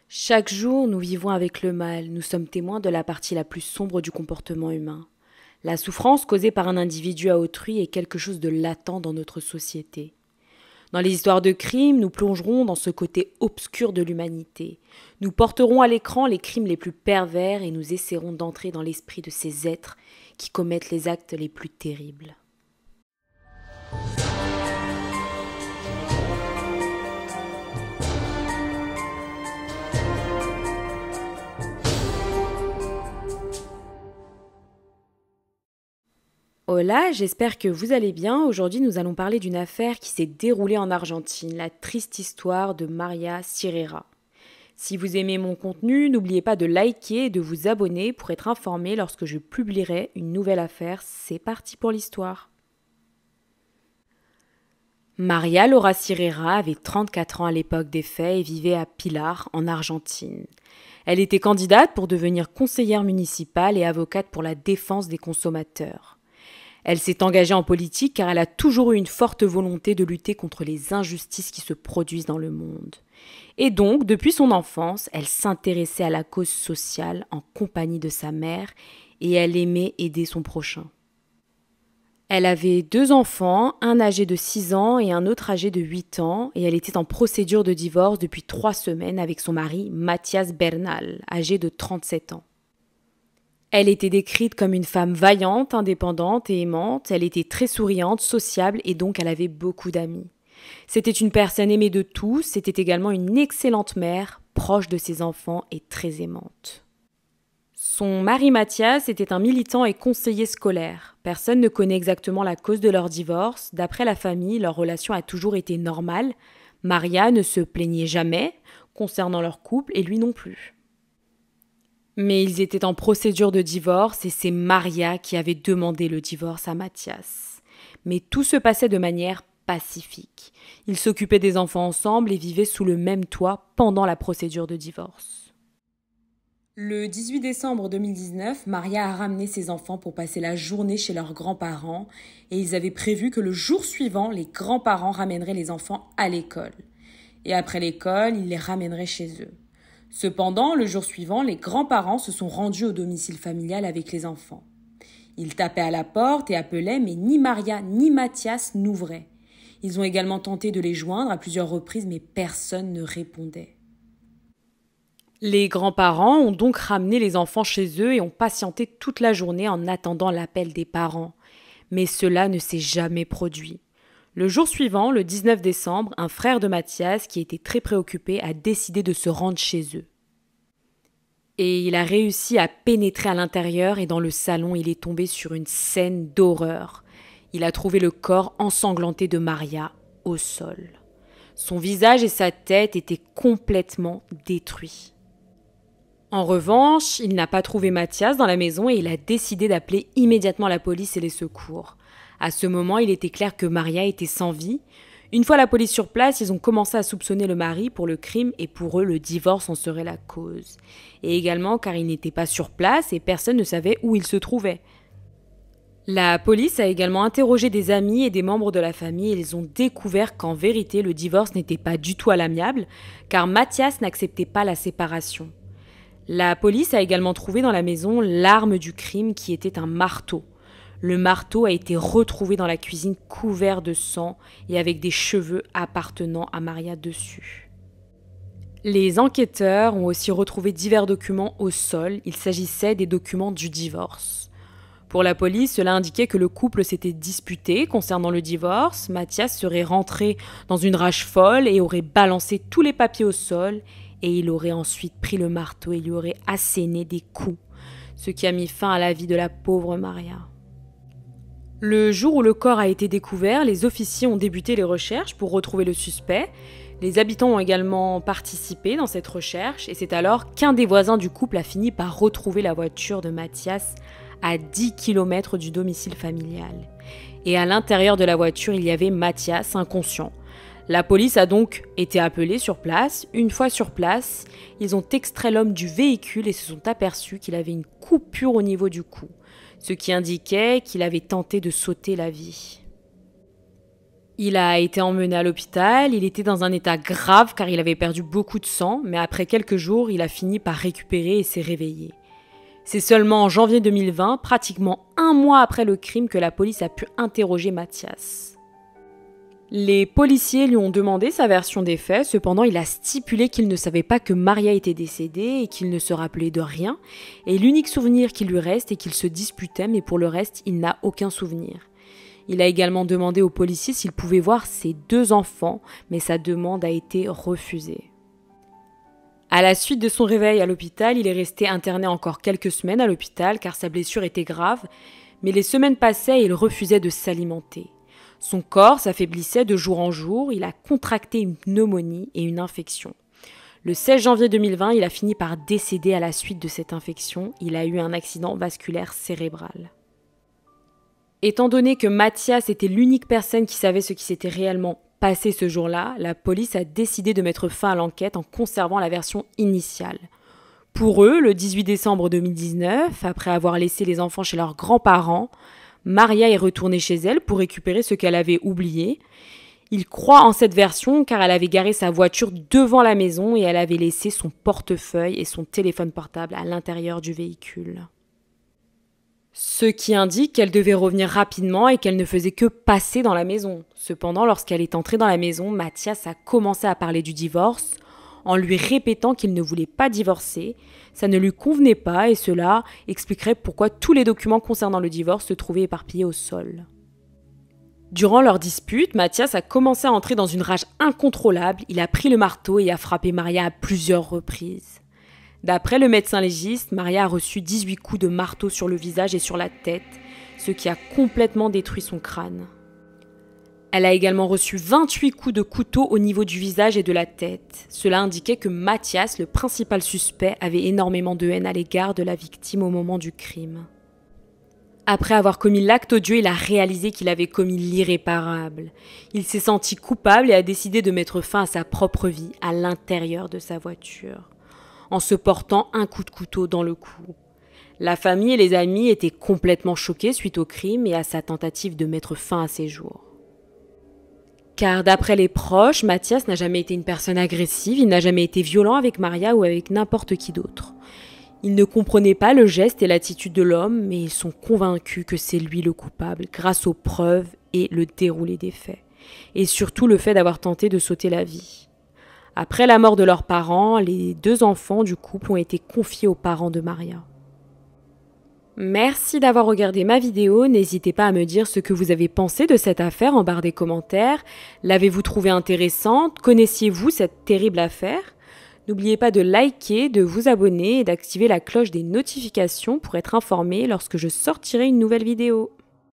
Chaque jour, nous vivons avec le mal, nous sommes témoins de la partie la plus sombre du comportement humain. La souffrance causée par un individu à autrui est quelque chose de latent dans notre société. Dans les histoires de crimes, nous plongerons dans ce côté obscur de l'humanité. Nous porterons à l'écran les crimes les plus pervers et nous essaierons d'entrer dans l'esprit de ces êtres qui commettent les actes les plus terribles. Hola, j'espère que vous allez bien. Aujourd'hui, nous allons parler d'une affaire qui s'est déroulée en Argentine, la triste histoire de Maria Sirera. Si vous aimez mon contenu, n'oubliez pas de liker et de vous abonner pour être informé lorsque je publierai une nouvelle affaire. C'est parti pour l'histoire. Maria Laura Sirera avait 34 ans à l'époque des faits et vivait à Pilar, en Argentine. Elle était candidate pour devenir conseillère municipale et avocate pour la défense des consommateurs. Elle s'est engagée en politique car elle a toujours eu une forte volonté de lutter contre les injustices qui se produisent dans le monde. Et donc, depuis son enfance, elle s'intéressait à la cause sociale en compagnie de sa mère et elle aimait aider son prochain. Elle avait 2 enfants, un âgé de 6 ans et un autre âgé de 8 ans, et elle était en procédure de divorce depuis 3 semaines avec son mari Matías Bernal, âgé de 37 ans. Elle était décrite comme une femme vaillante, indépendante et aimante, elle était très souriante, sociable et donc elle avait beaucoup d'amis. C'était une personne aimée de tous, c'était également une excellente mère, proche de ses enfants et très aimante. Son mari Mathias était un militant et conseiller scolaire. Personne ne connaît exactement la cause de leur divorce. D'après la famille, leur relation a toujours été normale. Maria ne se plaignait jamais concernant leur couple et lui non plus. Mais ils étaient en procédure de divorce et c'est Maria qui avait demandé le divorce à Mathias. Mais tout se passait de manière pacifique. Ils s'occupaient des enfants ensemble et vivaient sous le même toit pendant la procédure de divorce. Le 18 décembre 2019, Maria a ramené ses enfants pour passer la journée chez leurs grands-parents et ils avaient prévu que le jour suivant, les grands-parents ramèneraient les enfants à l'école. Et après l'école, ils les ramèneraient chez eux. Cependant, le jour suivant, les grands-parents se sont rendus au domicile familial avec les enfants. Ils tapaient à la porte et appelaient, mais ni Maria ni Mathias n'ouvraient. Ils ont également tenté de les joindre à plusieurs reprises, mais personne ne répondait. Les grands-parents ont donc ramené les enfants chez eux et ont patienté toute la journée en attendant l'appel des parents. Mais cela ne s'est jamais produit. Le jour suivant, le 19 décembre, un frère de Mathias, qui était très préoccupé, a décidé de se rendre chez eux. Et il a réussi à pénétrer à l'intérieur et dans le salon, il est tombé sur une scène d'horreur. Il a trouvé le corps ensanglanté de Maria au sol. Son visage et sa tête étaient complètement détruits. En revanche, il n'a pas trouvé Mathias dans la maison et il a décidé d'appeler immédiatement la police et les secours. À ce moment, il était clair que Maria était sans vie. Une fois la police sur place, ils ont commencé à soupçonner le mari pour le crime et pour eux, le divorce en serait la cause. Et également car il n'était pas sur place et personne ne savait où il se trouvait. La police a également interrogé des amis et des membres de la famille et ils ont découvert qu'en vérité, le divorce n'était pas du tout à l'amiable car Mathias n'acceptait pas la séparation. La police a également trouvé dans la maison l'arme du crime qui était un marteau. Le marteau a été retrouvé dans la cuisine couvert de sang et avec des cheveux appartenant à Maria dessus. Les enquêteurs ont aussi retrouvé divers documents au sol. Il s'agissait des documents du divorce. Pour la police, cela indiquait que le couple s'était disputé concernant le divorce. Mathias serait rentré dans une rage folle et aurait balancé tous les papiers au sol et il aurait ensuite pris le marteau et lui aurait asséné des coups, ce qui a mis fin à la vie de la pauvre Maria. Le jour où le corps a été découvert, les officiers ont débuté les recherches pour retrouver le suspect. Les habitants ont également participé dans cette recherche et c'est alors qu'un des voisins du couple a fini par retrouver la voiture de Mathias à 10 km du domicile familial. Et à l'intérieur de la voiture, il y avait Mathias inconscient. La police a donc été appelée sur place. Une fois sur place, ils ont extrait l'homme du véhicule et se sont aperçus qu'il avait une coupure au niveau du cou, ce qui indiquait qu'il avait tenté de s'ôter la vie. Il a été emmené à l'hôpital, il était dans un état grave car il avait perdu beaucoup de sang, mais après quelques jours, il a fini par récupérer et s'est réveillé. C'est seulement en janvier 2020, pratiquement un mois après le crime, que la police a pu interroger Mathias. Les policiers lui ont demandé sa version des faits, cependant il a stipulé qu'il ne savait pas que Maria était décédée et qu'il ne se rappelait de rien, et l'unique souvenir qui lui reste est qu'il se disputait, mais pour le reste, il n'a aucun souvenir. Il a également demandé aux policiers s'il pouvait voir ses 2 enfants, mais sa demande a été refusée. À la suite de son réveil à l'hôpital, il est resté interné encore quelques semaines à l'hôpital car sa blessure était grave, mais les semaines passaient et il refusait de s'alimenter. Son corps s'affaiblissait de jour en jour, il a contracté une pneumonie et une infection. Le 16 janvier 2020, il a fini par décéder à la suite de cette infection, il a eu un accident vasculaire cérébral. Étant donné que Mathias était l'unique personne qui savait ce qui s'était réellement passé ce jour-là, la police a décidé de mettre fin à l'enquête en conservant la version initiale. Pour eux, le 18 décembre 2019, après avoir laissé les enfants chez leurs grands-parents, Maria est retournée chez elle pour récupérer ce qu'elle avait oublié. Ils croient en cette version car elle avait garé sa voiture devant la maison et elle avait laissé son portefeuille et son téléphone portable à l'intérieur du véhicule. Ce qui indique qu'elle devait revenir rapidement et qu'elle ne faisait que passer dans la maison. Cependant, lorsqu'elle est entrée dans la maison, Mathias a commencé à parler du divorce, en lui répétant qu'il ne voulait pas divorcer. Ça ne lui convenait pas et cela expliquerait pourquoi tous les documents concernant le divorce se trouvaient éparpillés au sol. Durant leur dispute, Mathias a commencé à entrer dans une rage incontrôlable. Il a pris le marteau et a frappé Maria à plusieurs reprises. D'après le médecin légiste, Maria a reçu 18 coups de marteau sur le visage et sur la tête, ce qui a complètement détruit son crâne. Elle a également reçu 28 coups de couteau au niveau du visage et de la tête. Cela indiquait que Mathias, le principal suspect, avait énormément de haine à l'égard de la victime au moment du crime. Après avoir commis l'acte odieux, il a réalisé qu'il avait commis l'irréparable. Il s'est senti coupable et a décidé de mettre fin à sa propre vie à l'intérieur de sa voiture, en se portant un coup de couteau dans le cou. La famille et les amis étaient complètement choqués suite au crime et à sa tentative de mettre fin à ses jours. Car d'après les proches, Mathias n'a jamais été une personne agressive, il n'a jamais été violent avec Maria ou avec n'importe qui d'autre. Ils ne comprenaient pas le geste et l'attitude de l'homme, mais ils sont convaincus que c'est lui le coupable, grâce aux preuves et le déroulé des faits. Et surtout le fait d'avoir tenté de sauter la vie. Après la mort de leurs parents, les 2 enfants du couple ont été confiés aux parents de Maria. Merci d'avoir regardé ma vidéo, n'hésitez pas à me dire ce que vous avez pensé de cette affaire en barre des commentaires. L'avez-vous trouvée intéressante? Connaissiez-vous cette terrible affaire? N'oubliez pas de liker, de vous abonner et d'activer la cloche des notifications pour être informé lorsque je sortirai une nouvelle vidéo.